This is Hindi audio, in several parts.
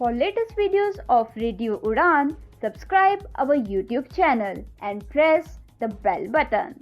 For latest videos of Radio Udan, subscribe our YouTube channel and press the bell button.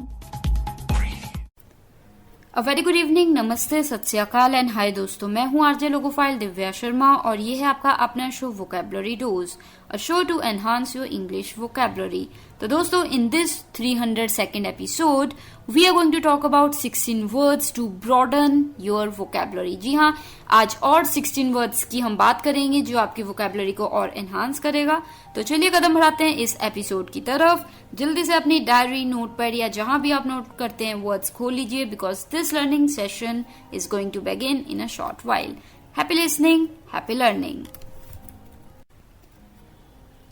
A very good evening, नमस्ते, सत श्री अकाल एंड हाय दोस्तों, मैं हूं आरजे लोगोफाइल दिव्या शर्मा और ये है आपका अपना show vocabulary dose, a show to enhance your English vocabulary. तो दोस्तों, in this 302nd episode we are going to talk about 16 words to broaden your vocabulary. जी हाँ, आज और 16 वर्ड्स की हम बात करेंगे जो आपकी वोकैबुलरी को और एनहांस करेगा। तो चलिए कदम बढ़ाते हैं इस एपिसोड की तरफ। जल्दी से अपनी डायरी, नोटपैड या जहां भी आप नोट करते हैं वर्ड्स खोल लीजिए, because this learning session is going to begin in a short while. Happy listening, happy learning.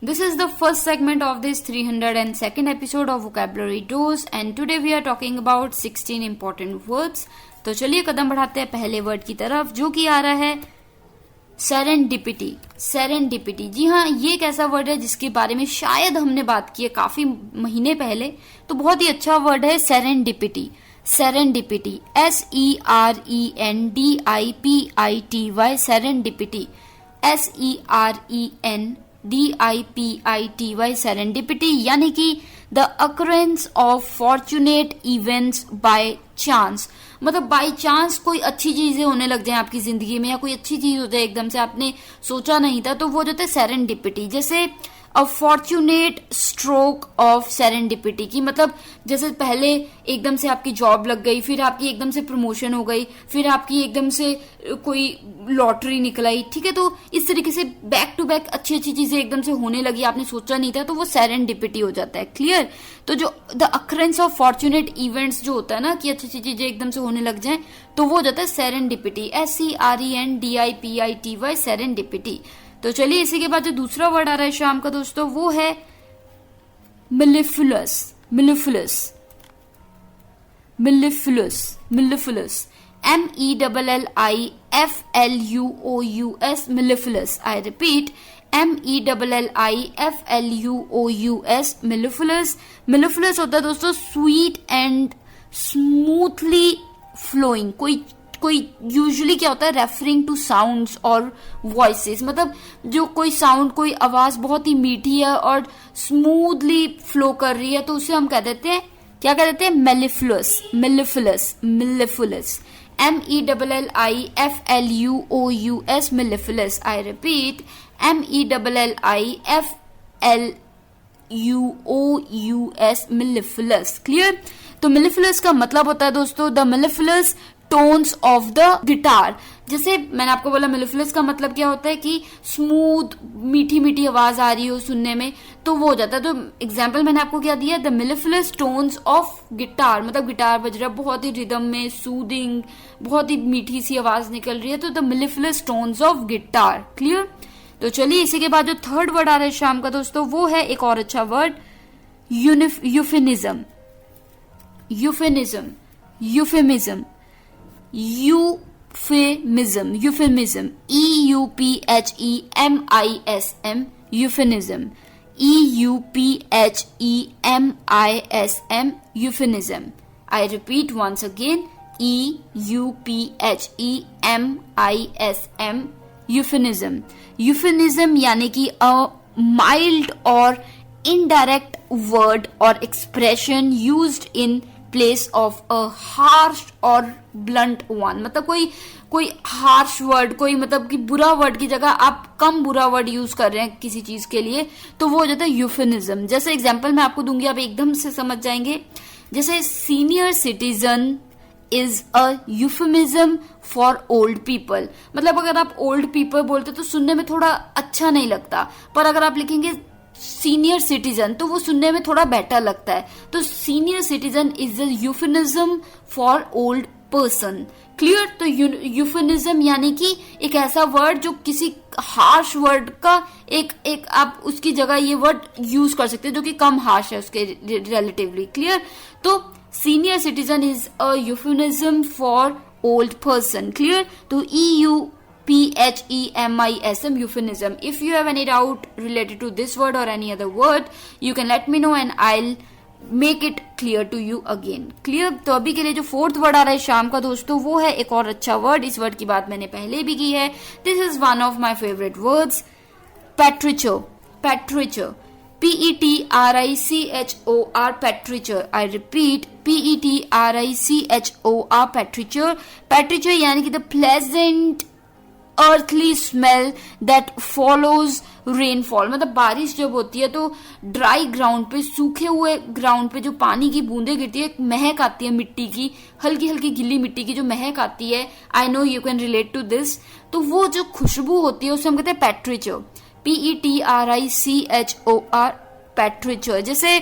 This is the first segment of this 302nd episode of Vocabulary Dose and today we are talking about 16 important words. तो चलिए कदम बढ़ाते हैं पहले वर्ड की तरफ, जो कि आ रहा है सेरेंडिपिटी। सेरेंडिपिटी, जी हाँ, ये एक ऐसा वर्ड है जिसके बारे में शायद हमने बात की है काफी महीने पहले, तो बहुत ही अच्छा वर्ड है serendipity. Serendipity, SERENDIPITY, serendipity, SERENDIPITY, serendipity, यानी कि the occurrence of fortunate events by chance. मतलब बाय चांस कोई अच्छी चीजें होने लग जाए आपकी जिंदगी में, या कोई अच्छी चीज हो जाए एकदम से, आपने सोचा नहीं था, तो वो जो थे सेरेंडिपिटी। जैसे अ फॉर्चुनेट स्ट्रोक ऑफ सेरेंडिपिटी की मतलब जैसे पहले एकदम से आपकी जॉब लग गई, फिर आपकी एकदम से प्रमोशन हो गई, फिर आपकी एकदम से कोई लॉटरी निकल आई, ठीक है। तो इस तरीके से बैक टू बैक अच्छी अच्छी चीजें एकदम से होने लगी, आपने सोचा नहीं था, तो वो सेरेंडिपिटी हो जाता है। क्लियर? तो जो the occurrence of fortunate events जो होता है ना, कि अच्छी अच्छी चीजें एकदम से होने लग जाए, तो वो हो जाता है सेरेंडिपिटी, SERENDIPITY, सेरेंडिपिटी। तो चलिए इसी के बाद जो दूसरा वर्ड आ रहा है शाम का दोस्तों, वो है mellifluous. Mellifluous, mellifluous, mellifluous, MELLIFLUOUS, mellifluous. I repeat, MELLIFLUOUS, mellifluous. Mellifluous होता है दोस्तों स्वीट एंड स्मूथली फ्लोइंग। कोई यूजुअली क्या होता है, रेफरिंग टू साउंड्स और वॉइसेस, मतलब जो कोई साउंड, कोई आवाज बहुत ही मीठी है और स्मूथली फ्लो कर रही है, तो उसे हम कह देते हैं, क्या कह देते हैं, mellifluous. Mellifluous, mellifluous, MELLIFLUOUS, mellifluous. I repeat, MELLIFLUOUS, mellifluous. Clear? तो मिलिफुलस का मतलब होता है दोस्तों the mellifluous tones of the guitar. जैसे मैंने आपको बोला मिलिफुलस का मतलब क्या होता है कि स्मूथ मीठी मीठी आवाज आ रही हो सुनने में, तो वो हो जाता है। तो एग्जाम्पल मैंने आपको क्या दिया, the mellifluous tones of guitar, मतलब गिटार बज रहा है बहुत ही रिदम में, सूदिंग, बहुत ही मीठी सी आवाज निकल रही है, तो the mellifluous tones of guitar. Clear? तो चलिए इसी के बाद जो थर्ड वर्ड आ रहा है शाम का दोस्तों, वो है एक और अच्छा word, euphemism. Euphemism, euphemism, euphemism, euphemism, EUPHEMISM, euphemism, EUPHEMISM, euphemism. I repeat once again, EUPHEMISM, euphemism. Euphemism यानी कि अ माइल्ड और इनडायरेक्ट वर्ड और expression used in place of a harsh और ब्लंट वन। मतलब कोई हार्श वर्ड, कोई मतलब कि बुरा वर्ड की जगह आप कम बुरा वर्ड यूज कर रहे हैं किसी चीज के लिए, तो वो हो जाता है यूफेमिज्म। जैसे एग्जांपल मैं आपको दूंगी, आप एकदम से समझ जाएंगे। जैसे senior citizen is a euphemism for old people. मतलब अगर आप ओल्ड पीपल बोलते तो सुनने में थोड़ा अच्छा नहीं लगता, पर अगर आप लिखेंगे सीनियर सिटीजन तो वो सुनने में थोड़ा बेटर लगता है। तो senior citizen is a euphemism for old person. Clear? तो यूफेमिज्म यानी कि एक ऐसा वर्ड जो किसी हार्श वर्ड का एक आप उसकी जगह ये वर्ड यूज कर सकते हैं जो कि कम हार्श है उसके रिलेटिवली। क्लियर? तो senior citizen is a euphemism for old person. Clear? तो EUPHEMISM, euphemism. If you have any doubt related to this word or any other word, you can let me know and I'll make it clear to you again. Clear? तो अभी के लिए जो फोर्थ वर्ड आ रहा है शाम का दोस्तों, वो है एक और अच्छा वर्ड। इस वर्ड की बात मैंने पहले भी की है। This is one of my favorite words. Petrichor, petrichor, P-E-T-R-I-C-H-O-R, petrichor. I repeat, P-E-T-R-I-C-H-O-R, petrichor. Petrichor यानी कि the pleasant earthly smell that follows rainfall. मतलब बारिश जब होती है तो ड्राई ग्राउंड पे, सूखे हुए ग्राउंड पे जो पानी की बूंदे गिरती है, एक महक आती है मिट्टी की, हल्की हल्की गिल्ली मिट्टी की जो महक आती है. I know you can relate to this. तो वो जो खुशबू होती है उसे हम कहते हैं पेट्रिचर. P-E-T-R-I-C-H-O-R, पेट्रिचर. जैसे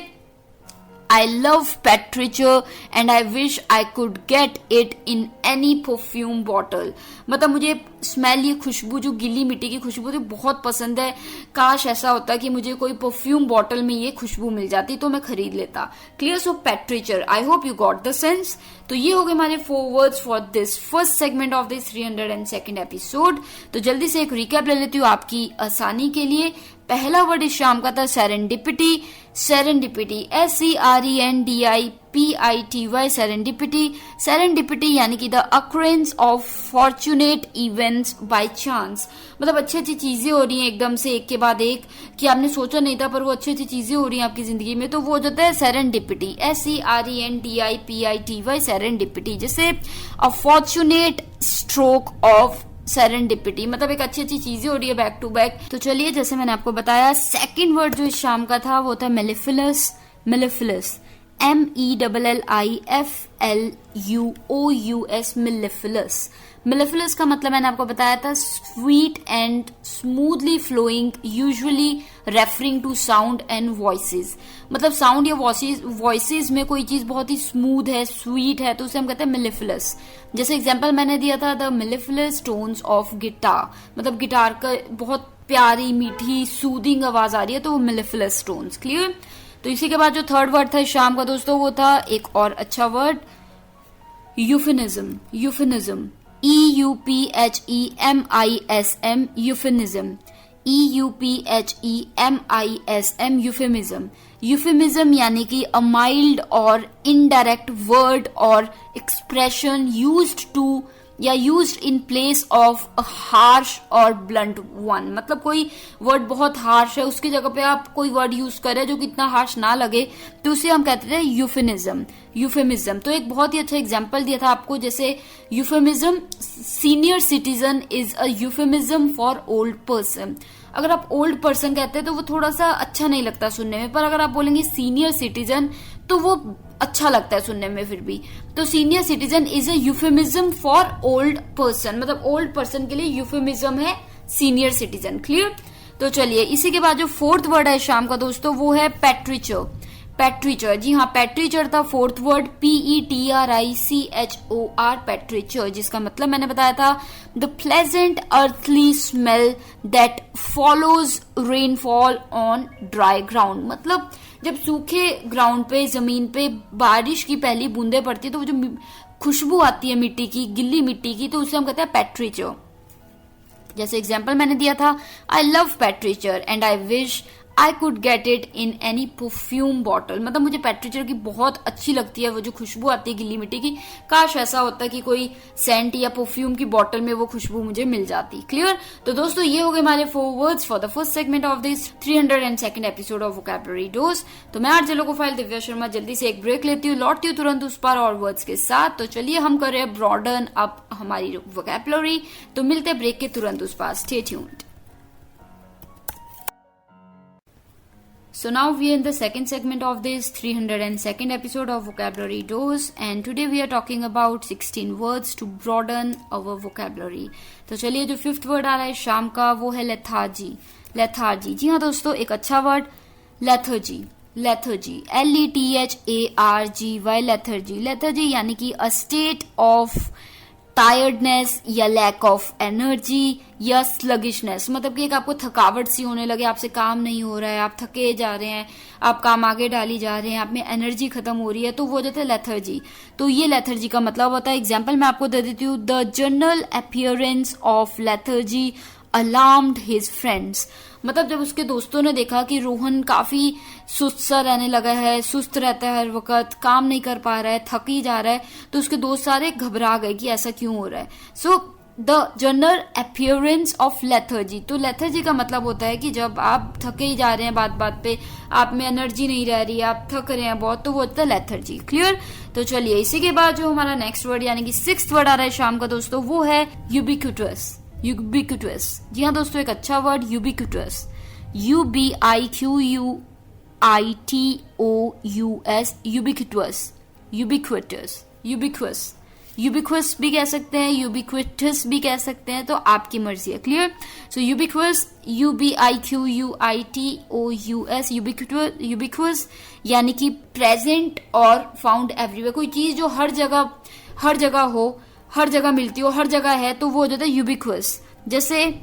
I love petrichor and I wish I could get it in any perfume bottle. मतलब मुझे स्मेल, ये खुशबू, जो गिल्ली मिट्टी की खुशबू तो बहुत पसंद है. काश ऐसा होता कि मुझे कोई परफ्यूम बॉटल में ये खुशबू मिल जाती तो मैं खरीद लेता. Clear? So petrichor. I hope you got the sense. तो ये हो गए हमारे 4 words for this first segment of this 302nd episode. तो जल्दी से एक रिकैप ले लेती हूँ आपकी आसानी के लिए. पहला वर्ड इस शाम का था serendipity. Serendipity, SERENDIPITY, serendipity. Serendipity यानी कि the occurrence of fortunate events by chance. मतलब अच्छी अच्छी चीजें हो रही हैं एकदम से, एक के बाद एक, कि आपने सोचा नहीं था पर वो अच्छी अच्छी चीजें हो रही हैं आपकी जिंदगी में, तो वो हो जाता है सेरेंडिपिटी. SERENDIPITY, serendipity. जैसे अ फॉर्चुनेट स्ट्रोक ऑफ सेरेंडिपिटी, मतलब एक अच्छी अच्छी चीजें हो रही है बैक टू बैक. तो चलिए, जैसे मैंने आपको बताया, सेकंड वर्ड जो इस शाम का था वो था मेलिफिलस. मेलिफिलस, MELLIFLUOUS, मेलिफिलस. मेलिफिलस का मतलब मैंने आपको बताया था sweet and smoothly flowing, usually referring to sound and voices. मतलब साउंड या वॉइसेस में कोई चीज बहुत ही स्मूथ है, स्वीट है, तो उसे हम कहते हैं मेलिफिलस. जैसे एग्जांपल मैंने दिया था, द मेलिफिलस टोन्स ऑफ गिटार. मतलब गिटार का बहुत प्यारी मीठी सूदिंग आवाज आ रही है, तो वो मेलिफिलस टोन्स. क्लियर? तो इसी के बाद जो थर्ड वर्ड था शाम का दोस्तों, वो था एक और अच्छा वर्ड, यूफिनिज्म. यूफिनिज्म, EUPHEMISM, यूफिनिज्म. EUPHEMISM, यूफिमिज्म. यूफिमिज्म यानी कि अ माइल्ड और इनडायरेक्ट वर्ड और एक्सप्रेशन यूज्ड टू या used in place of a harsh और ब्लंट वन. मतलब कोई वर्ड बहुत हार्श है, उसकी जगह पे आप कोई वर्ड यूज करें जो कि इतना हार्श ना लगे, तो उसे हम कहते थे यूफिनिज्म. यूफेमिज्म. तो एक बहुत ही अच्छा एग्जांपल दिया था आपको, जैसे euphemism, senior citizen is a euphemism for old person. अगर आप ओल्ड पर्सन कहते हैं तो वो थोड़ा सा अच्छा नहीं लगता सुनने में, पर अगर आप बोलेंगे सीनियर सिटीजन तो वो अच्छा लगता है सुनने में फिर भी. तो senior citizen is a euphemism for old person. मतलब ओल्ड पर्सन के लिए यूफेमिज्म है सीनियर सिटीजन. क्लियर? तो चलिए, इसी के बाद जो फोर्थ वर्ड है शाम का दोस्तों, वो है पेट्रिचर. पेट्रिचर, जी हाँ, पेट्रिचर था फोर्थ वर्ड, PETRICHOR, पेट्रिचर, जिसका मतलब मैंने बताया था the pleasant earthly smell that follows rainfall on dry ground. मतलब जब सूखे ग्राउंड पे, जमीन पे बारिश की पहली बूंदे पड़ती है तो वो जो खुशबू आती है मिट्टी की, गिल्ली मिट्टी की, तो उसे हम कहते हैं पेट्रिचर. जैसे एग्जाम्पल मैंने दिया था, I love petrichor and I wish I could get it in any perfume bottle. मतलब मुझे पेट्रिचर की बहुत अच्छी लगती है वो जो खुशबू आती है गिल्ली मिट्टी की. काश ऐसा होता कि कोई सेंट या परफ्यूम की बॉटल में वो खुशबू मुझे मिल जाती. क्लियर? तो दोस्तों, ये हो गए हमारे 4 words for the first segment of this 302nd episode of vocabulary dose. तो मैं आरजे लोकोफाइल दिव्या शर्मा जल्दी से एक ब्रेक लेती हूँ, लौटती हूँ तुरंत उस पर और वर्ड्स के साथ. तो चलिए हम कर रहे हैं ब्रॉडन अप हमारी वोकैबुलरी. तो मिलते हैं ब्रेक के तुरंत उस पर. Stay tuned. So now we are in the second segment of this 302nd episode of Vocabulary Dose, and today we are talking about 16 words to broaden our vocabulary. तो चलिए, जो फिफ्थ वर्ड आ रहा है शाम का वो है लेथार्जी. लेथार्जी, जी हाँ दोस्तों, एक अच्छा word lethargy. Lethargy, LETHARGY, lethargy. Lethargy यानी कि अ स्टेट ऑफ टायर्डनेस या लैक ऑफ एनर्जी या स्लगिशनेस. मतलब कि एक आपको थकावट सी होने लगे, आपसे काम नहीं हो रहा है, आप थके जा रहे हैं, आप काम आगे डाली जा रहे हैं, आप में एनर्जी खत्म हो रही है, तो वो हो जाता है लेथर्जी. तो ये लेथर्जी का मतलब होता है. एग्जाम्पल मैं आपको दे देती हूँ, the general appearance of lethargy alarmed his friends. मतलब जब उसके दोस्तों ने देखा कि रोहन काफी सुस्त सा रहने लगा है, सुस्त रहता है हर वक्त, काम नहीं कर पा रहा है, थक ही जा रहा है, तो उसके दोस्त सारे घबरा गए कि ऐसा क्यों हो रहा है. So the general appearance of lethargy. तो लेथर्जी का मतलब होता है कि जब आप थके ही जा रहे हैं, बात बात पे आप में एनर्जी नहीं रह रही है, आप थक रहे हैं बहुत, तो वो होता है लेथर्जी। क्लियर? तो चलिए इसी के बाद जो हमारा नेक्स्ट वर्ड यानी कि 6th वर्ड आ रहा है शाम का दोस्तों, वो है यूबिक्विटस। यूबिक्विटस, जी हाँ दोस्तों, एक अच्छा word ubiquitous. UBIQUITOUS, ubiquitous, ubiquitous, ubiquitous, ubiquitous भी कह सकते हैं, यूबिक्विटस भी कह सकते हैं, तो आपकी मर्जी है। क्लियर? सो यूबिक्विटस, UBIQUITOUS, यूबिक्विटस यानी कि प्रेजेंट और फाउंड एवरीवेयर। कोई चीज जो हर जगह हो, हर जगह मिलती हो, हर जगह है, तो वो हो जाता है यूबिक्विटस। जैसे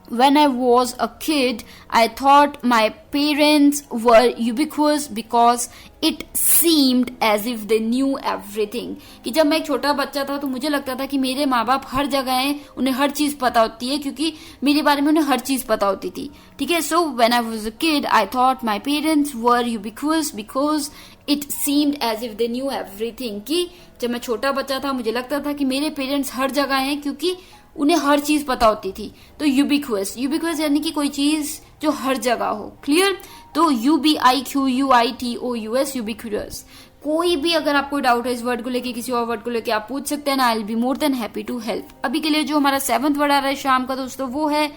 when I was a kid, I thought my parents were ubiquitous because it seemed as if they knew everything. कि जब मैं एक छोटा बच्चा था तो मुझे लगता था कि मेरे माँ बाप हर जगह हैं, उन्हें हर चीज पता होती है, क्योंकि मेरे बारे में उन्हें हर चीज पता होती थी। ठीक है? So when I was a kid, I thought my parents were ubiquitous because it seemed as if they knew everything. कि जब मैं छोटा बच्चा था मुझे लगता था कि मेरे पेरेंट्स हर जगह हैं, क्योंकि उन्हें हर चीज पता होती थी। तो यूबिक्विटस, यूबिक्विटस यानी कि कोई चीज जो हर जगह हो। क्लियर? तो UBIQUITOUS, यूबिक्विटस। कोई भी अगर आपको डाउट है इस वर्ड को लेके, किसी और वर्ड को लेके, आप पूछ सकते हैं ना, I will be more than happy to help. अभी के लिए जो हमारा 7th वर्ड आ रहा है शाम का दोस्तों, वो है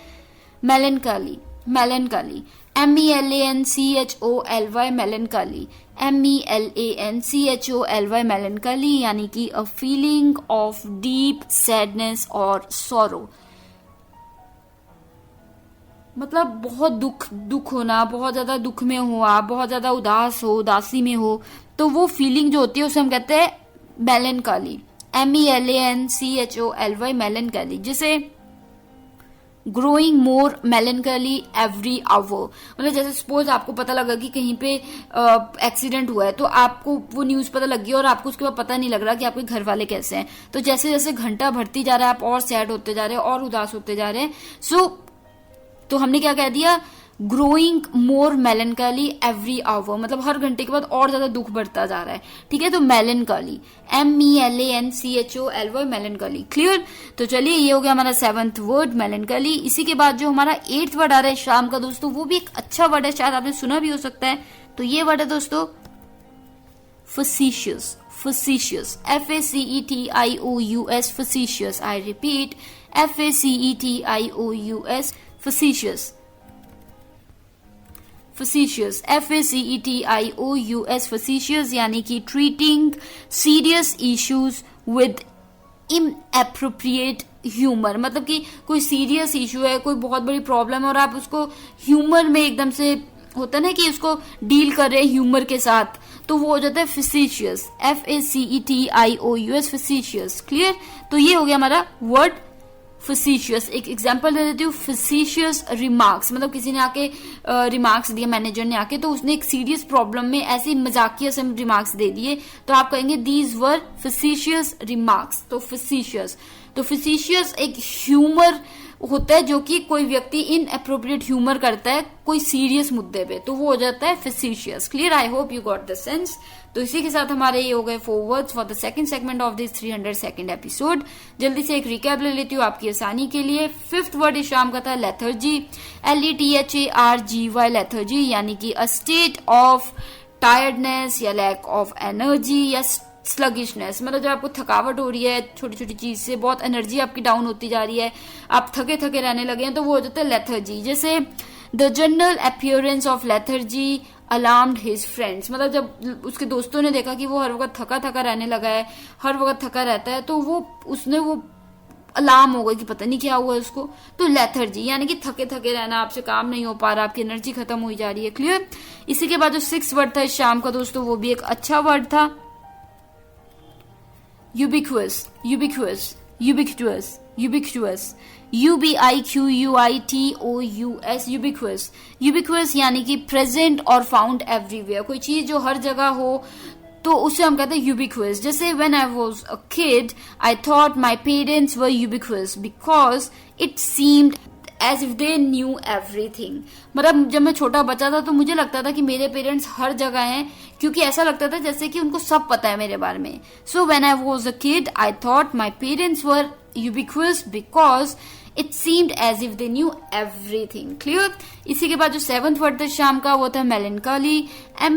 मेलनकाली। मेलनकाली, MELANCHOLY, मेलनकाली, MELANCHOLY, मेलनकाली यानी कि a feeling of deep sadness और सॉरो। मतलब बहुत दुख होना, बहुत ज्यादा दुख में हो आप, बहुत ज्यादा उदास हो, उदासी में हो, तो वो फीलिंग जो होती है उसे हम कहते हैं मेलनकाली। MELANCHOLY, मेलनकाली। जैसे ग्रोइंग मोर मेलनकली एवरी आवर, मतलब जैसे सपोज आपको पता लगा कि कहीं पे एक्सीडेंट हुआ है, तो आपको वो न्यूज पता लग गई और आपको उसके बाद पता नहीं लग रहा कि आपके घर वाले कैसे हैं। तो जैसे जैसे घंटा बढ़ती जा रहा है, आप और सैड होते जा रहे हैं और उदास होते जा रहे हैं। तो हमने क्या कह दिया, ग्रोइंग मोर मेलनकाली एवरी आवर, मतलब हर घंटे के बाद और ज्यादा दुख बढ़ता जा रहा है। ठीक है? तो मेलनकाली, MELANCHOLY, मेलनकाली। क्लियर? तो चलिए ये हो गया हमारा 7th वर्ड मेलनकाली। इसी के बाद जो हमारा 8th वर्ड आ रहा है शाम का दोस्तों, वो भी एक अच्छा वर्ड है, शायद आपने सुना भी हो सकता है। तो ये वर्ड है दोस्तों facetious, facetious, FACETIOUS, facetious, I repeat, FACETIOUS, facetious, facetious, FACETIOUS, facetious यानी कि treating serious issues with inappropriate humour. मतलब कि कोई सीरियस इशू है, कोई बहुत बड़ी प्रॉब्लम है और आप उसको ह्यूमर में एकदम से, होता है ना कि उसको डील कर रहे हैं ह्यूमर के साथ, तो वो हो जाता है facetious, FACETIOUS, facetious। क्लियर? तो ये हो गया हमारा वर्ड facetious। एक एग्जांपल दे देती हूँ, facetious remarks, मतलब किसी ने आके रिमार्क्स दिए, मैनेजर ने आके, तो उसने एक सीरियस प्रॉब्लम में ऐसे मजाकिया से रिमार्क्स दे दिए, तो आप कहेंगे these were facetious remarks। तो facetious एक ह्यूमर होता है जो कि कोई व्यक्ति इनएप्रोप्रिएट ह्यूमर करता है कोई सीरियस मुद्दे पे, तो वो हो जाता है facetious। Clear? I hope you got the sense. तो इसी के साथ हमारे ये हो गए 4 words for the second segment of this 302nd episode. जल्दी से एक रिकैप ले लेती हूँ आपकी आसानी के लिए। 5th वर्ड इस शाम का था लेथर्जी, LETHARGY, लेथर्जी यानी कि अ स्टेट ऑफ टायर्डनेस या लैक ऑफ एनर्जी या स्लगिशनेस, मतलब जब आपको थकावट हो रही है छोटी छोटी चीज से, बहुत एनर्जी आपकी डाउन होती जा रही है, आप थके थके रहने लगे हैं, तो वो हो जाता है लेथर्जी। जैसे the general appearance of lethargy alarmed his friends, मतलब जब उसके दोस्तों ने देखा कि वो हर वक्त थका थका रहने लगा है, हर वक्त थका रहता है, तो वो अलार्म हो गई कि पता नहीं क्या हुआ है उसको। तो लेथर्जी यानी कि थके थके रहना, आपसे काम नहीं हो पा रहा, आपकी एनर्जी खत्म हो जा रही है। क्लियर? इसी के बाद जो 6th वर्ड था इस शाम का दोस्तों, वो भी एक अच्छा वर्ड था, ubiquitous, ubiquitous, ubiquitous, ubiquitous, UBIQUITOUS, ubiquitous, ubiquitous यानी कि प्रेजेंट और फाउंड एवरीवेयर, कोई चीज जो हर जगह हो, तो उसे हम कहते हैं ubiquitous। जैसे when I was a kid, I thought my parents were ubiquitous because it seemed as if they knew everything। मतलब जब मैं छोटा बच्चा था तो मुझे लगता था कि मेरे पेरेंट्स हर जगह हैं, क्योंकि ऐसा लगता था जैसे कि उनको सब पता है मेरे बारे में। So when I was a kid, I thought my parents were ubiquitous because it seemed as if they knew everything. Clear? इसी के बाद जो 7th वर्ड था शाम का वो था melancholy.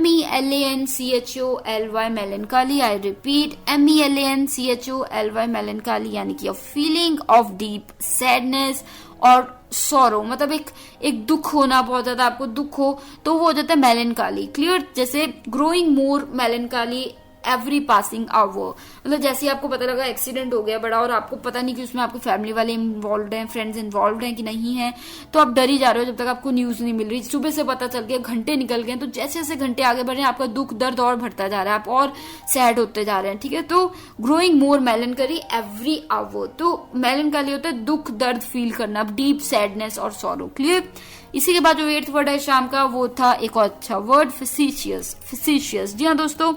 MELANCHOLY melancholy. I repeat, MELANCHOLY melancholy यानी कि a feeling of deep sadness और sorrow, मतलब एक दुख होना, बहुत ज्यादा आपको दुख हो तो वो हो जाता है melancholy. Clear? जैसे growing more melancholy every passing hour, मतलब जैसे आपको पता लगा एक्सीडेंट हो गया बड़ा और आपको पता नहीं कि उसमें आपके फैमिली वाले इन्वॉल्व हैं, फ्रेंड्स इन्वॉल्व हैं कि नहीं है, तो आप डर ही जा रहे हो जब तक आपको न्यूज नहीं मिल रही. सुबह से पता चल गया, घंटे निकल गए, तो जैसे जैसे घंटे आगे बढ़ रहे हैं आपका दुख दर्द और बढ़ता जा रहा है, आप और सैड होते जा रहे हैं. ठीक है, तो ग्रोइंग मोर मेलनकली एवरी आवर, तो मेलनकली होता है दुख दर्द फील करना, डीप सैडनेस और सॉरो. क्लियर? इसी के बाद जो 8th वर्ड है शाम का वो था एक और अच्छा वर्ड, facetious. facetious, जी हाँ दोस्तों,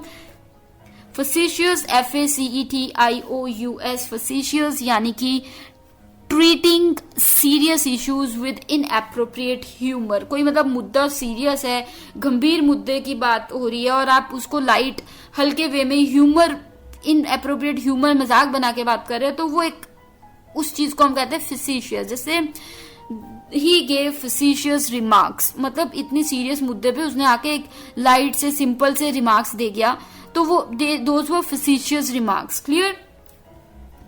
facetious, FACETIOUS, facetious यानी कि treating serious issues with inappropriate humour. कोई मतलब मुद्दा सीरियस है, गंभीर मुद्दे की बात हो रही है और आप उसको लाइट हल्के वे में ह्यूमर, इनएप्रोप्रिएट ह्यूमर, मजाक बना के बात कर रहे हैं, तो वो एक उस चीज को हम कहते हैं facetious. जैसे ही गेव facetious रिमार्क्स, मतलब इतनी सीरियस मुद्दे पे उसने आके एक लाइट से सिंपल से रिमार्क्स दे गया, तो वो those were facetious remarks. Clear?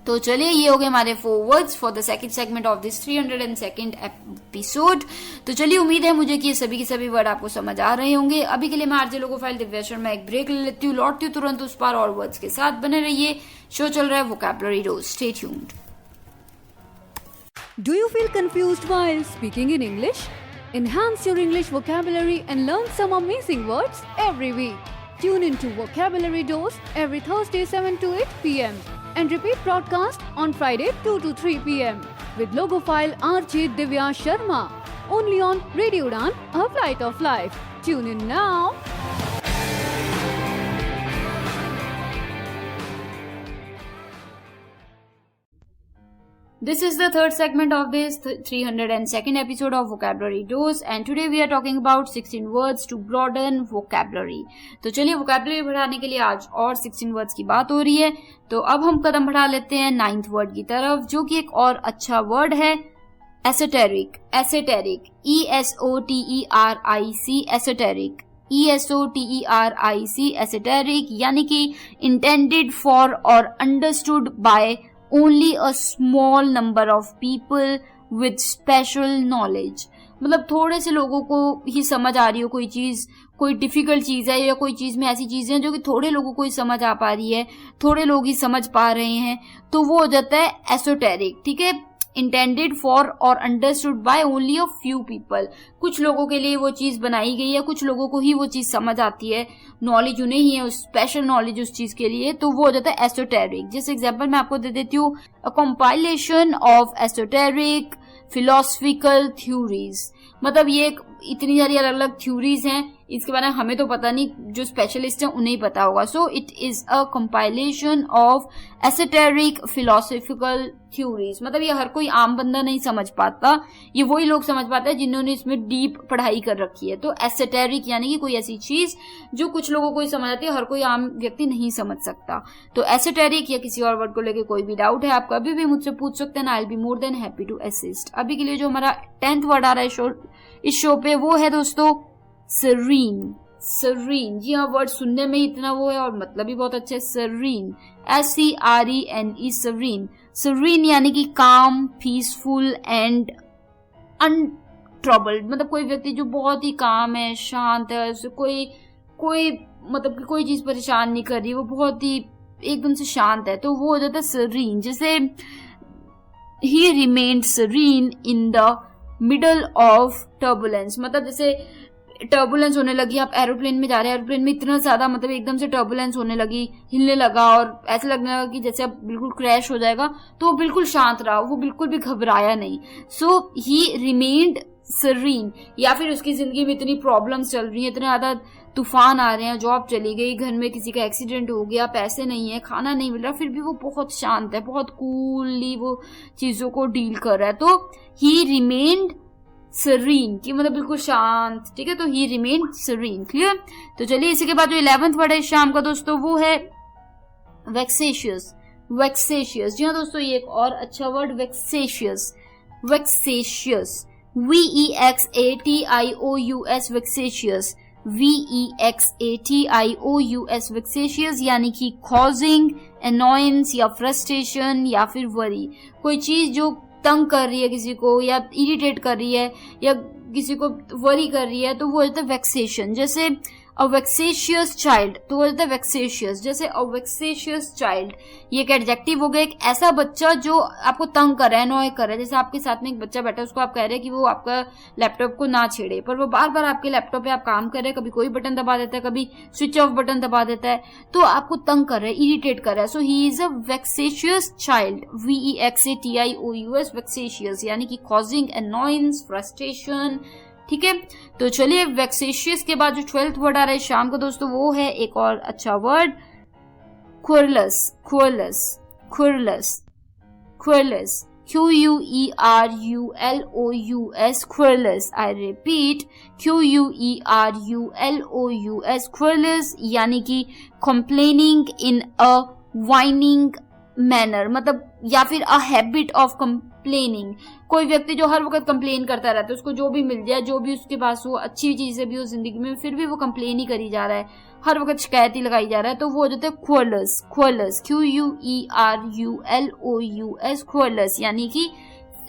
तो चलिए ये हो गए हमारे 4 words for the second segment of this 302nd episode. तो चलिए उम्मीद है मुझे कि ये सभी के सभी वर्ड आपको समझ आ रहे होंगे. अभी के लिए मैं आरजे लोगो फाइल दिव्या शर्मा एक ब्रेक ले लेती हूँ, लौटती हूँ तुरंत उस पार और वर्ड्स के साथ. बने रहिए, शो चल रहा है vocabulary dose. Stay tuned. Do you feel confused while speaking in English? Enhance your English vocabulary and learn some amazing words every week. Tune into Vocabulary Dose every Thursday 7 to 8 p.m. and repeat broadcast on Friday 2 to 3 p.m. with logo file RJ Divya Sharma. Only on Radio Udan, A Flight of Life. Tune in now. This is the third segment of this 302nd episode of Vocabulary Dose and today we are talking about 16 words to broaden vocabulary. तो चलिए vocabulary बढ़ाने के लिए आज और 16 words की बात हो रही है. तो अब हम कदम बढ़ा लेते हैं 9th word की तरफ, जो कि एक और अच्छा word है, esoteric. esoteric, ESOTERIC, esoteric, ESOTERIC, esoteric यानी कि intended for or understood by only a small number of people with special knowledge. मतलब थोड़े से लोगों को ही समझ आ रही हो कोई चीज, कोई डिफिकल्ट चीज है या कोई चीज में ऐसी चीजें जो कि थोड़े लोगों को ही समझ आ पा रही है, थोड़े लोग ही समझ पा रहे हैं, तो वो हो जाता है एसोटेरिक. ठीक है, इंटेंडेड फॉर और understood by only a few people. कुछ लोगों के लिए वो चीज बनाई गई है, कुछ लोगों को ही वो चीज समझ आती है, नॉलेज उन्हें ही है, स्पेशल नॉलेज उस चीज के लिए, तो वो हो जाता है एसोटेरिक. जैसे एग्जांपल मैं आपको दे देती हूँ, a compilation of esoteric philosophical theories. मतलब ये इतनी सारी अलग अलग थ्योरीज हैं, इसके बारे में हमें तो पता नहीं, जो स्पेशलिस्ट हैं उन्हें ही पता होगा. So it is a compilation of esoteric philosophical theories. मतलब ये हर कोई आम बंदा नहीं समझ पाता, ये वही लोग समझ पाते हैं जिन्होंने इसमें डीप पढ़ाई कर रखी है. तो एसोटेरिक यानी कि कोई ऐसी चीज जो कुछ लोगों को ही समझ आती है, हर कोई आम व्यक्ति नहीं समझ सकता. तो एसोटेरिक या किसी और वर्ड को लेकर कोई भी डाउट है आप कभी भी मुझसे पूछ सकते हैं. I will be more than happy to assist. अभी के लिए जो हमारा 10th वर्ड आ रहा है इस शो पे वो है दोस्तों serene. serene, जी हाँ, वर्ड सुनने में इतना वो है और मतलब भी बहुत अच्छा है. serene, SERENE, serene. serene यानी कि calm, peaceful and untroubled. मतलब कोई व्यक्ति जो बहुत ही काम है, शांत है, उसे कोई मतलब कि कोई चीज परेशान नहीं कर रही, वो बहुत ही एकदम से शांत है, तो वो हो जाता है serene. जैसे he remained serene in the middle of turbulence. मतलब जैसे टर्बुलेंस होने लगी, आप एरोप्लेन में जा रहे हैं, एरोप्लेन में इतना ज्यादा मतलब एकदम से टर्बुलेंस होने लगी, हिलने लगा और ऐसे लगने लगा कि जैसे अब बिल्कुल क्रैश हो जाएगा, तो वो बिल्कुल शांत रहा, वो बिल्कुल भी घबराया नहीं. सो ही रिमेन्ड serene. या फिर उसकी जिंदगी में इतनी प्रॉब्लम्स चल रही हैं, इतने ज्यादा तूफान आ रहे हैं, जॉब चली गई, घर में किसी का एक्सीडेंट हो गया, पैसे नहीं है, खाना नहीं मिल रहा, फिर भी वो बहुत शांत है, बहुत कूलली वो चीजों को डील कर रहा है. तो ही रिमेन्ड serene की मतलब बिल्कुल शांत. ठीक है, तो he remained serene. क्लियर? तो चलिए इसी के बाद जो 11th वर्ड है शाम का दोस्तों वो है vexatious. वेक्सेशियस। जी हाँ दोस्तों, ये एक और अच्छा वर्ड वेक्सेशियस, वेक्सेशियस, VEXATIOUS, वेक्सेशियस, VEXATIOUS, वेक्सेशियस यानी कि कॉजिंग अनोयंस या फ्रस्ट्रेशन या फिर वरी। कोई चीज जो तंग कर रही है किसी को या इरिटेट कर रही है या किसी को वरी कर रही है तो वो होता है वेक्सेशन। जैसे अ वेक्सेशियस चाइल्ड, तो वो होता है वेक्सेशियस। जैसे अ वेक्सेशियस चाइल्ड, ये एक एडजेक्टिव हो गया, एक ऐसा बच्चा जो आपको तंग कर रहा है, अनॉय कर रहा है। जैसे आपके साथ में एक बच्चा बैठा है, उसको आप कह रहे हैं कि वो आपका लैपटॉप को ना छेड़े, पर वो बार बार आपके लैपटॉप पे आप काम कर रहे हैं, कभी कोई बटन दबा देता है, कभी स्विच ऑफ बटन दबा देता है, तो आपको तंग कर रहा है, इरिटेट कर रहा है। So he is a vexatious child, VEXATIOUS, vexatious यानी कि कॉजिंग अनॉयंस, फ्रस्ट्रेशन। ठीक है, तो चलिए वेक्सेशियस के बाद जो 12th वर्ड आ रहा है शाम को दोस्तों, वो है एक और अच्छा word querulous, querulous, querulous, querulous, QUERULOUS, querulous. I repeat, QUERULOUS, querulous यानी कि complaining in a whining manner, मतलब या फिर अ हैबिट ऑफ कंप्लेनिंग। कोई व्यक्ति जो हर वक्त कंप्लेन करता रहता है, उसको जो भी मिल जाए, जो भी उसके पास वो अच्छी चीजें भी हो जिंदगी में, फिर भी वो कंप्लेन ही करी जा रहा है, हर वक्त शिकायत ही लगाई जा रहा है, तो वो हो जाता है क्वेरलस, क्वेरलस, QUERULOUS, क्वेरलस यानी कि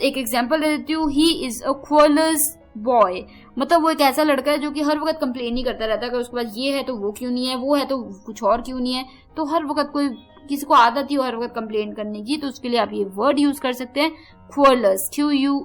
एक एग्जांपल दे देती हूँ, ही इज अ क्वेरलस बॉय, मतलब वो एक ऐसा लड़का है जो कि हर वक्त कंप्लेन ही करता रहता है कि उसके पास ये है तो वो क्यों नहीं है, वो है तो कुछ और क्यों नहीं है। तो हर वक्त कोई किसी को आदत ही हो हर वक्त कंप्लेन करने की, तो उसके लिए आप ये वर्ड यूज कर सकते हैं क्वेरलस, QUERULOUS,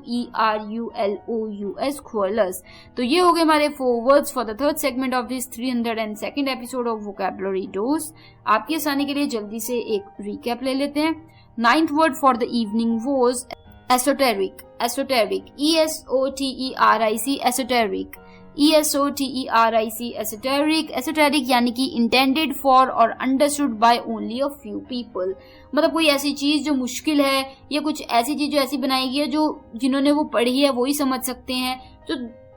क्वेरलस। तो ये हो गए हमारे 4 words for the third segment of this 302nd episode of vocabulary dose. आपकी आसानी के लिए जल्दी से एक रिकैप ले लेते हैं। 9th word for the evening was esoteric, esoteric, ESOTERIC, esoteric, ESOTERIC, esoteric, esoteric यानी कि इंटेंडेड फॉर और understood by only a few people, मतलब कोई ऐसी चीज जो मुश्किल है या कुछ ऐसी चीज जो ऐसी बनाई गई है जो जिन्होंने वो पढ़ी है वो ही समझ सकते हैं।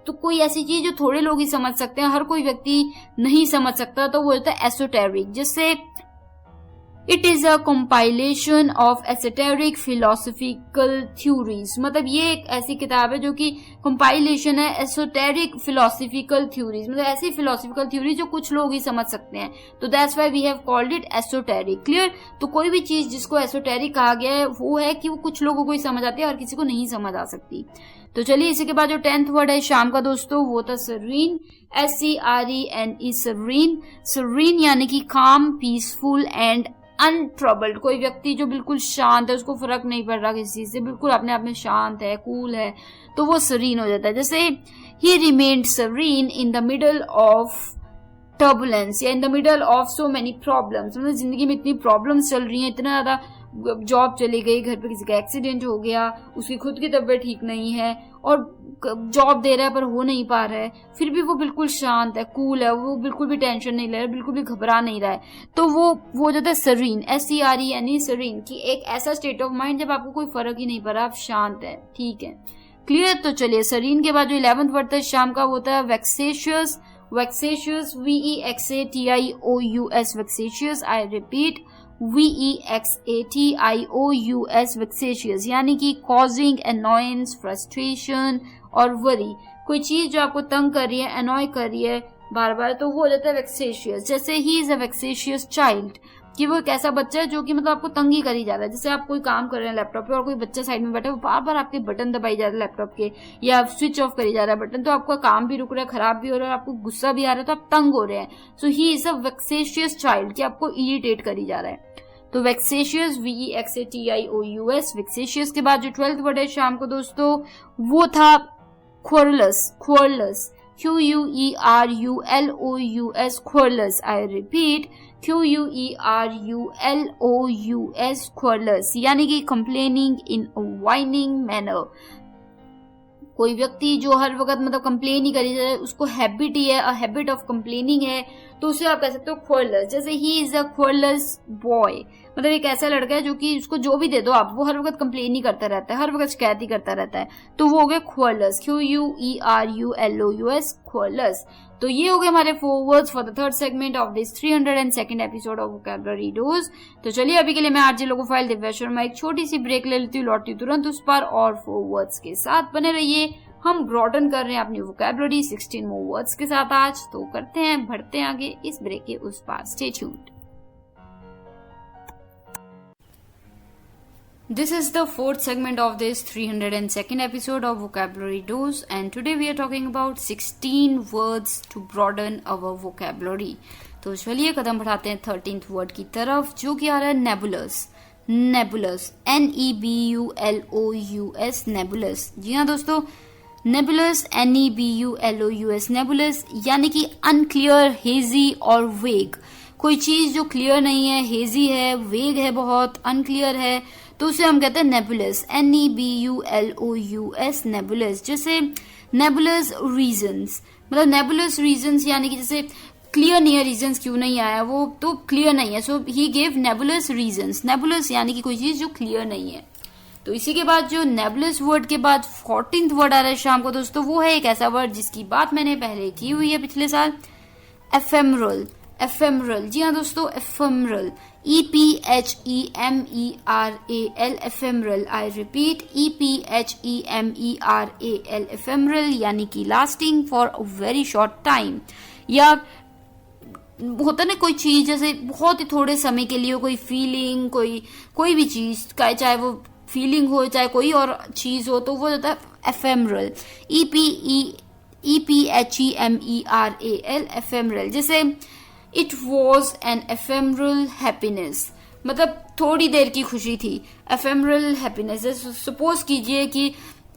तो कोई ऐसी चीज जो थोड़े लोग ही समझ सकते हैं, हर कोई व्यक्ति नहीं समझ सकता, तो वो होता है एसोटेरिक। जैसे it is a compilation of esoteric philosophical theories, मतलब ये एक ऐसी किताब है जो कि कंपाइलेशन है एसोटेरिक फिलोसफिकल थ्योरीज, मतलब ऐसी फिलोसफिकल थ्योरी जो कुछ लोग ही समझ सकते हैं, तो that's why we have called it esoteric. Clear? तो कोई भी चीज जिसको एसोटेरिक कहा गया है वो है कि वो कुछ लोगों को ही समझ आती है और किसी को नहीं समझ आ सकती। तो चलिए इसी के बाद जो 10th वर्ड है शाम का दोस्तों, वो था सरीन, SERENE, सरीन, सरीन यानी कि काम, पीसफुल एंड अनट्रबल्ड। कोई व्यक्ति जो बिल्कुल शांत है, उसको फर्क नहीं पड़ रहा किसी चीज से, बिल्कुल अपने आप में शांत है, कूल है, तो वो सरीन हो जाता है। जैसे he remained serene in the middle of turbulence या in the middle of so many problems, मतलब जिंदगी में इतनी प्रॉब्लम्स चल रही हैं, इतना ज्यादा, जॉब चली गई, घर पे किसी का एक्सीडेंट हो गया, उसकी खुद की तबीयत ठीक नहीं है और जॉब दे रहा है पर हो नहीं पा रहा है, फिर भी वो बिल्कुल शांत है, कूल है, वो बिल्कुल भी टेंशन नहीं ले रहा है, बिल्कुल भी घबरा नहीं रहा है, तो वो हो जाता है सरीन, SERENE, सरीन, की एक ऐसा स्टेट ऑफ माइंड जब आपको कोई फर्क ही नहीं पड़ रहा, आप शांत है। ठीक है, क्लियर? तो चलिए सरीन के बाद जो 11th वर्ड था शाम का होता है वेक्सेशियस, वेक्सेशियस, VEXATIOUS, वेक्सेशियस। I repeat, VEXATIOUS, vexatious यानी कि कॉजिंग अनॉयंस, फ्रस्ट्रेशन और वरी। कोई चीज जो आपको तंग कर रही है, अनॉय कर रही है बार बार, तो वो हो जाता है वेक्सेशियस। जैसे ही इज अ वेक्सेशियस चाइल्ड, कि वो एक ऐसा बच्चा है जो कि मतलब आपको तंग ही करी जा रहा है। जैसे आप कोई काम कर रहे हैं लैपटॉप पे और कोई बच्चा साइड में बैठा है, वो बार बार आपके बटन दबाई जा रहा है लैपटॉप के या स्विच ऑफ करी जा रहा है बटन, तो आपका काम भी रुक रहा है, खराब भी हो रहा है, आपको गुस्सा भी आ रहा है, तो आप तंग हो रहे हैं। सो he is a vexatious child, कि आपको इरिटेट करी जा रहा है। तो वेक्सेशियस, VEXATIOUS, वेक्सेशियस के बाद जो 12th वर्ड है शाम को दोस्तों, वो था क्वेरलस, querulous, QUERULOUS, querulous. I repeat, QUERULOUS, querulous यानी कि complaining in a whining manner. कोई व्यक्ति जो हर वक्त मतलब कंप्लेन ही करी जाए, उसको हैबिट ही है, अ हैबिट ऑफ कंप्लेनिंग है, तो उसे आप कह सकते हो क्वेरलस। जैसे ही इज अ क्वेरलस बॉय, मतलब एक ऐसा लड़का है जो कि उसको जो भी दे दो आप, वो हर वक्त कंप्लेन ही करता रहता है, हर वक्त शिकायत ही करता रहता है। तो वो हो गए क्वेरलस, QUERULOUS, क्वेरलस। तो ये हो गए हमारे 4 words for the third segment of this 302nd episode of vocabulary dose. तो चलिए अभी के लिए मैं आरजे लोगोफाइल दिव्या शर्मा एक छोटी सी ब्रेक ले लेती हूँ, लौटती हूँ तुरंत उस पर और 4 वर्ड्स के साथ बने रहिए। हम ब्रॉडन कर रहे हैं अपनी वोकैबुलरी 16 मोर वर्ड्स के साथ आज। तो करते हैं, बढ़ते हैं आगे इस ब्रेक के उस पार। Stay tuned. This is the fourth segment of this 302nd episode of Vocabulary Dose, and today we are talking about 16 words to broaden our vocabulary. तो चलिए कदम बढ़ाते हैं 13th वर्ड की तरफ, जो कि आ रहा है nebulous. Nebulous, NEBULOUS, nebulous. जी हाँ दोस्तों, nebulous, NEBULOUS, nebulous यानी कि unclear, hazy और vague. कोई चीज जो क्लियर नहीं है, हेजी है, वेग है, बहुत अनक्लियर है, तो उसे हम कहते हैं नेबुलस, NEBULOUS, नेबुलस। जैसे नेबुलस रीजंस, मतलब नेबुलस रीजंस यानी कि जैसे क्लियर नहीं है, रीजंस क्यों नहीं आया, वो तो क्लियर नहीं है, सो ही गेव नेबुलस रीजंस। नेबुलस यानी कि कोई चीज जो क्लियर नहीं है। तो इसी के बाद जो नेबुलस वर्ड के बाद 14th वर्ड आ रहा है शाम को दोस्तों, वो है एक ऐसा वर्ड जिसकी बात मैंने पहले की हुई है पिछले साल, एफेमरल। एफेमरल, जी हाँ दोस्तों, ephemeral, EPHEMERAL, ephemeral. I repeat, EPHEMERAL, ephemeral यानी कि lasting for a very short time. या होता ना कोई चीज जैसे बहुत ही थोड़े समय के लिए कोई फीलिंग, कोई भी चीज का, चाहे वो फीलिंग हो चाहे कोई और चीज हो, तो वो होता है एफेमरल, EPHEMERAL, एफेमरल। जैसे it was an ephemeral happiness, मतलब थोड़ी देर की खुशी थी। एफेमरल हैप्पीनेस, सपोज कीजिए कि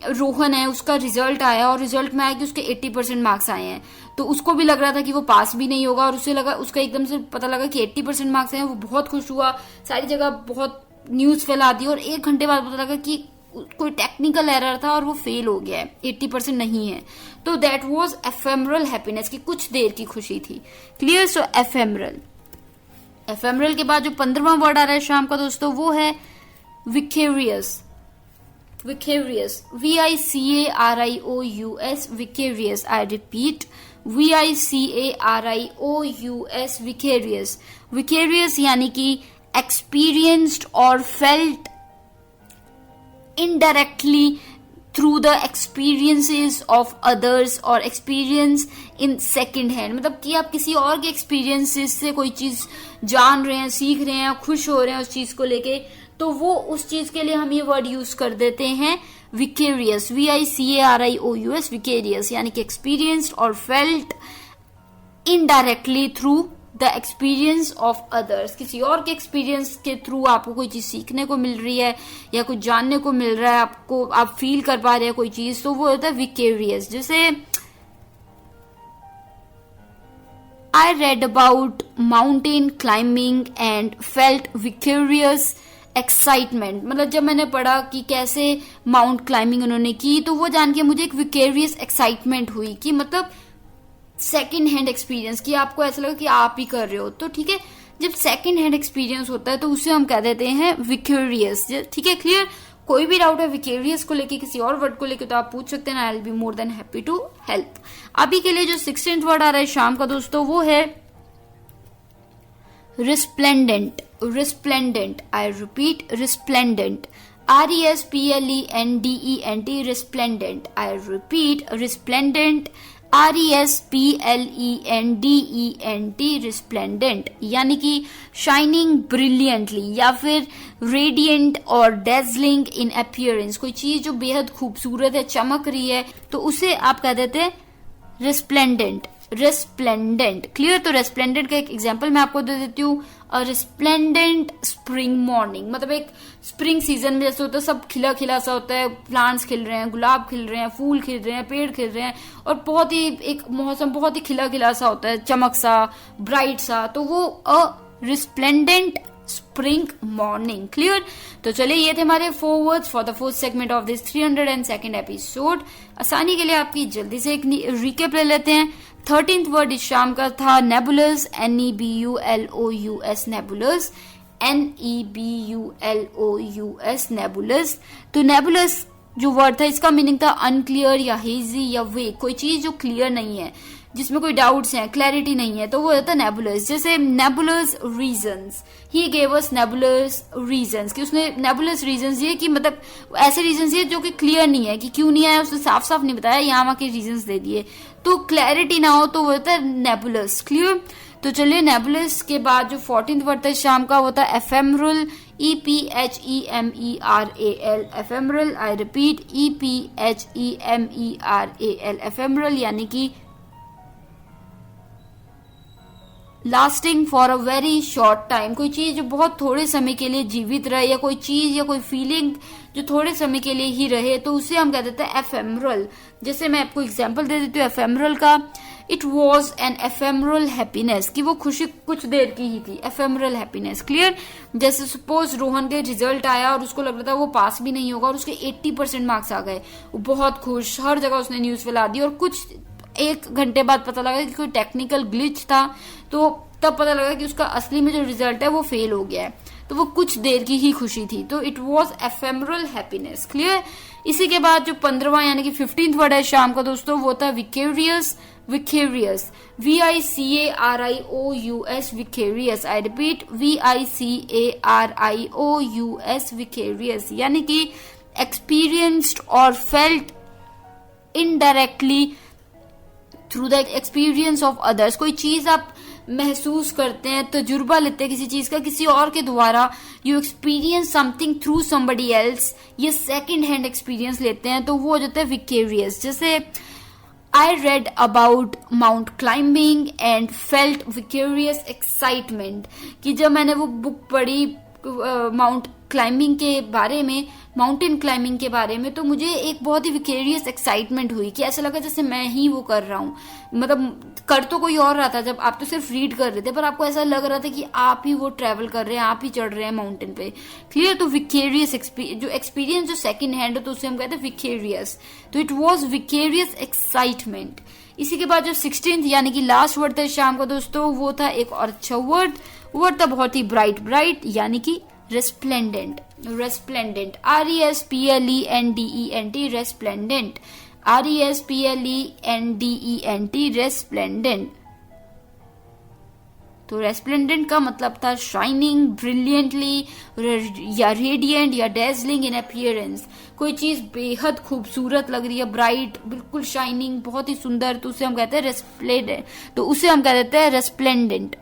रोहन है, उसका रिजल्ट आया और रिजल्ट में आया कि उसके 80% मार्क्स आए हैं, तो उसको भी लग रहा था कि वो पास भी नहीं होगा, और उसे लगा, उसका एकदम से पता लगा कि 80% मार्क्स आए हैं, वो बहुत खुश हुआ, सारी जगह बहुत न्यूज फैला दी, और 1 घंटे बाद पता लगा कि कोई टेक्निकल एरर था और वो फेल हो गया है, 80% नहीं है। तो दैट वाज एफेमरल हैप्पीनेस, की कुछ देर की खुशी थी। क्लियर? सो एफेमरल। एफेमरल के बाद जो 15वां वर्ड आ रहा है शाम का दोस्तों, वो है vicarious. Vicarious, VICARIOUS, vicarious. I repeat, VICARIOUS, vicarious. Vicarious यानी कि एक्सपीरियंस्ड और felt indirectly through the experiences of others और experience in second hand, मतलब कि आप किसी और के experiences से कोई चीज जान रहे हैं, सीख रहे हैं, खुश हो रहे हैं उस चीज को लेके, तो वो उस चीज के लिए हम ये वर्ड यूज कर देते हैं vicarious, VICARIOUS, vicarious यानी कि experienced और felt indirectly through the experience of others, किसी और के एक्सपीरियंस के थ्रू आपको कोई चीज सीखने को मिल रही है या कुछ जानने को मिल रहा है, आपको आप फील कर पा रहे हैं कोई चीज, तो वो होता है विकेरियस। जैसे I read about mountain climbing and felt vicarious excitement, मतलब जब मैंने पढ़ा कि कैसे माउंट क्लाइंबिंग उन्होंने की, तो वो जान के मुझे एक विकेरियस एक्साइटमेंट हुई, कि मतलब सेकेंड हैंड एक्सपीरियंस, कि आपको ऐसा लगा कि आप ही कर रहे हो। तो ठीक है, जब सेकेंड हैंड एक्सपीरियंस होता है तो उसे हम कह देते हैं विकेरियस। ठीक है, क्लियर? कोई भी डाउट है विकेरियस को लेके, किसी और वर्ड को लेके, तो आप पूछ सकते हैं, I will be more than happy to help. अभी के लिए जो 16th वर्ड आ रहा है शाम का दोस्तों, वो है resplendent. Resplendent, I repeat, resplendent, RESPLENDENT, resplendent. I repeat, resplendent, RESPLENDENT, resplendent यानी कि शाइनिंग ब्रिलियंटली या फिर रेडियंट और डेजलिंग इन अपीयरेंस, कोई चीज जो बेहद खूबसूरत है, चमक रही है, तो उसे आप कह देते हैं रिस्प्लेंडेंट। Resplendent, clear? तो रिस्प्लेंडेंट का एक एग्जांपल मैं आपको दे देती हूँ, रिस्प्लेंडेंट स्प्रिंग मॉर्निंग, मतलब एक स्प्रिंग सीजन में जैसे होता है, सब खिला खिला सा होता है, प्लांट्स खिल रहे हैं, गुलाब खिल रहे हैं, फूल खिल रहे हैं, पेड़ खिल रहे हैं, और बहुत ही एक मौसम बहुत ही खिला खिला सा होता है, चमक सा, ब्राइट सा, तो वो अ रिस्प्लेंडेंट स्प्रिंग मॉर्निंग। क्लियर? तो चलिए, ये थे हमारे 4 words for the 4th segment of this 302nd episode. आसानी के लिए आपकी जल्दी से एक रिकेप ले लेते हैं। 13th वर्ड इस शाम का था नेबुलस, NEBULOUS, नेबुलस। NEBULOUS, नेबुलस। तो नेबुलस जो वर्ड था इसका मीनिंग था अनक्लियर या हेजी या वे, कोई चीज जो क्लियर नहीं है, जिसमें कोई डाउट्स हैं, क्लैरिटी नहीं है, तो वो होता है नेबुलस। जैसे नेबुलस reasons, he gave us नेबुलस reasons, कि उसने नेबुलस रीजंस दिए, कि मतलब ऐसे रीजंस दिए जो कि क्लियर नहीं है, कि क्यों नहीं आया उसने साफ साफ नहीं बताया, यहाँ वहां के रीजंस दे दिए, तो क्लैरिटी ना हो तो वो होता है नेबुलस। क्लियर। तो चलिए नेबुलस के बाद जो 14th वर्ड था शाम का, वो था ephemeral, EPHEMERAL, ephemeral. I repeat, EPHEMERAL, ephemeral, यानी कि lasting for a very short time, कोई चीज जो बहुत थोड़े समय के लिए जीवित रहे, या कोई चीज या कोई फीलिंग जो थोड़े समय के लिए ही रहे, तो उसे हम कह देते हैं एफेमरल। जैसे मैं आपको एग्जांपल दे देती हूँ एफेमरल का। It was an ephemeral happiness, कि वो खुशी कुछ देर की ही थी, एफेमरल हैप्पीनेस। क्लियर। जैसे सपोज रोहन के रिजल्ट आया और उसको लग रहा था वो पास भी नहीं होगा और उसके 80% मार्क्स आ गए, वो बहुत खुश, हर जगह उसने न्यूज फैला दी, और कुछ 1 घंटे बाद पता लगा कि कोई टेक्निकल ग्लिच था, तो तब पता लगा कि उसका असली में जो रिजल्ट है वो फेल हो गया है, तो वो कुछ देर की ही खुशी थी, तो it was ephemeral happiness. Clear. इसी के बाद जो 15वां यानी कि 15th वर्ड है शाम का दोस्तों, वो था vicarious, vicarious, VICARIOUS, vicarious. I repeat, VICARIOUS, vicarious, यानी कि एक्सपीरियंस्ड और felt indirectly through the experience of others, कोई चीज आप महसूस करते हैं, तजुर्बा लेते हैं किसी चीज का किसी और के द्वारा, you experience something through somebody else, ये सेकेंड हैंड एक्सपीरियंस लेते हैं, तो वो हो जाता है विकेरियस। जैसे I read about mount climbing and felt vicarious excitement, कि जब मैंने वो बुक पढ़ी माउंट क्लाइंबिंग के बारे में, माउंटेन क्लाइंबिंग के बारे में, तो मुझे एक बहुत ही विकेरियस एक्साइटमेंट हुई, कि ऐसा लगा जैसे मैं ही वो कर रहा हूँ, मतलब कर तो कोई और रहा था, जब आप तो सिर्फ रीड कर रहे थे, पर आपको ऐसा लग रहा था कि आप ही वो ट्रेवल कर रहे हैं, आप ही चढ़ रहे हैं माउंटेन पे। क्लियर। तो विकेरियस जो एक्सपीरियंस जो सेकंड हैंड है, तो उसे हम कहते हैं विकेरियस, तो इट वॉज विकेरियस एक्साइटमेंट। इसी के बाद जो 16th यानी कि लास्ट वर्ड था शाम का दोस्तों, वो था एक और अच्छा वर्ड था बहुत ही ब्राइट, यानी कि resplendent, resplendent, RESPLENDENT, resplendent, RESPLENDENT, resplendent. तो रेस्प्लेंडेंट का मतलब था शाइनिंग, ब्रिलियंटली, या रेडियंट, या डेजलिंग इन अपीयरेंस, कोई चीज बेहद खूबसूरत लग रही है, ब्राइट, बिल्कुल शाइनिंग, बहुत ही सुंदर, तो उसे हम कहते हैं रेस्प्लेंडेंट, तो उसे हम कह देते हैं रेस्प्लेंडेंट,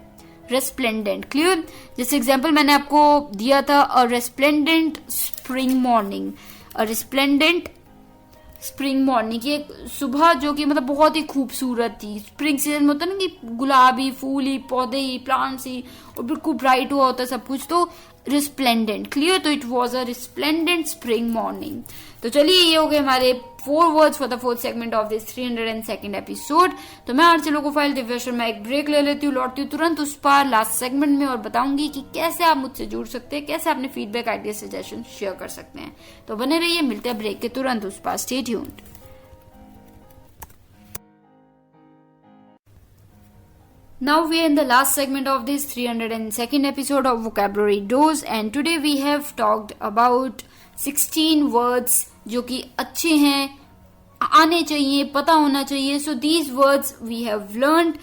रेस्प्लेंडेंट। क्लियर। जैसे एग्जांपल मैंने आपको दिया था, अ रेस्प्लेंडेंट स्प्रिंग मॉर्निंग, अ रेस्प्लेंडेंट स्प्रिंग मॉर्निंग, की एक सुबह जो कि मतलब बहुत ही खूबसूरत थी। स्प्रिंग सीजन में होता है ना कि गुलाबी फूल ही, पौधे ही, प्लांट्स ही, और बिल्कुल ब्राइट हुआ होता है सब कुछ, तो रिस्प्लेंडेंट। क्लियर। तो it was a resplendent spring morning. तो चलिए ये हो गए हमारे 4 words for the 4th segment of this 302nd episode. तो मैं आरजे लोको फाइल दिव्या शर्मा एक ब्रेक ले लेती हूँ, लौटती हूँ तुरंत उस पार लास्ट सेगमेंट में, और बताऊंगी कि कैसे आप मुझसे जुड़ सकते हैं, कैसे अपने फीडबैक, आइडिया, सजेशन शेयर कर सकते हैं। तो बने रहिए, मिलते हैं ब्रेक के तुरंत उस पार। Stay tuned. Now we are in the last segment of this 302nd episode of Vocabulary Dose, and today we have talked about 16 words जो कि अच्छे हैं, आने चाहिए, पता होना चाहिए. So these words we have learned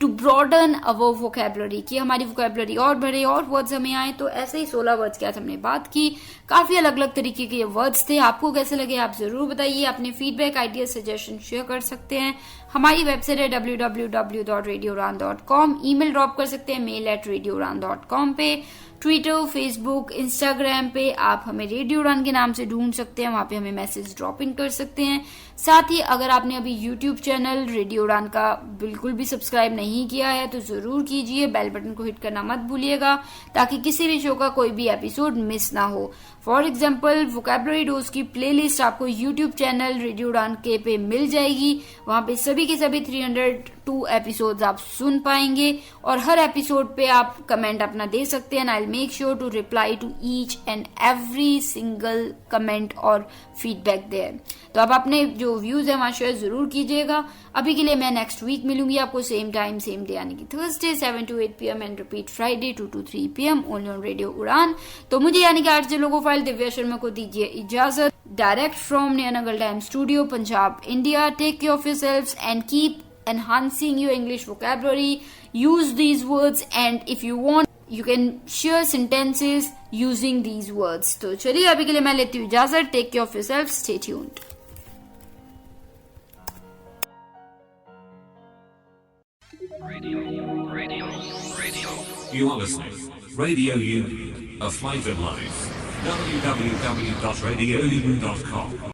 to broaden our vocabulary, कि हमारी vocabulary और बढ़े और words हमें आए. तो ऐसे ही 16 words की आज हमने बात की. काफी अलग अलग तरीके के ये words थे. आपको कैसे लगे आप जरूर बताइए. अपने फीडबैक, आइडिया, सजेशन शेयर कर सकते हैं. हमारी वेबसाइट है www.radiouran.com. ईमेल ड्रॉप कर सकते हैं mail@radiouran.com पे. ट्विटर, फेसबुक, इंस्टाग्राम पे आप हमें रेडियो उड़ान के नाम से ढूंढ सकते हैं. वहां पे हमें मैसेज ड्रॉपिंग कर सकते हैं. साथ ही अगर आपने अभी यूट्यूब चैनल रेडियो उड़ान का बिल्कुल भी सब्सक्राइब नहीं किया है तो जरूर कीजिए. बेल बटन को हिट करना मत भूलिएगा ताकि किसी भी शो का कोई भी एपिसोड मिस ना हो. फॉर एग्जाम्पल वोकैबुलरी डोज की प्लेलिस्ट आपको यूट्यूब चैनल रेडियो उड़ान के पे मिल जाएगी. वहां पे सभी के सभी 302 एपिसोड्स आप सुन पाएंगे और हर एपिसोड पे आप कमेंट अपना दे सकते हैं. आई I'll make sure to reply to each and every single comment और feedback there. तो आप अपने जो व्यूज है वहाँ शेयर जरूर कीजिएगा. अभी के लिए मैं नेक्स्ट वीक मिलूंगी आपको सेम टाइम सेम डे यानी कि Thursday 7 to 8 PM and repeat Friday 2 to 3 PM only on radio Udaan. तो मुझे यानी कि आरजे लोगो फाइल दिव्या शर्मा को दीजिए इजाजत. Direct from Nayanagar time studio Punjab India. Take care of yourselves and keep enhancing your English vocabulary. Use these words and if you want you can share sentences using these words. तो चलिए अभी के लिए मैं लेती हूँ इजाजत. Take care of yourself. Stay tuned. You are listening. Radio U, a flavoured life. www.radiou.com